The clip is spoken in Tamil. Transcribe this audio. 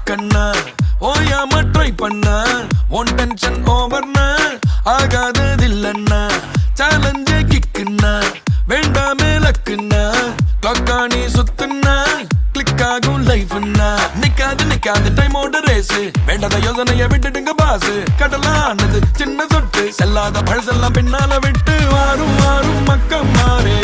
கண்ணா ஓயாம ட்ரை பண்ண ஒன் டென்ஷன் ஓவர்னா ஆகாததில்லண்ணா சேலஞ்சே கிக்குன்னா வேண்டாமே லக்குன்னா கிளாக்கானி சுத்துன்னா கிளிக் ஆகும் லைஃப்னா நிக்காது டைமோட ரேஸ் வேண்டாத யோசனைய விட்டுடுங்க பாசு கடலானது சின்ன சொட்டு செல்லாத பழசெல்லாம் பின்னால விட்டு வாரும் வாரும் மக்கம் மாறு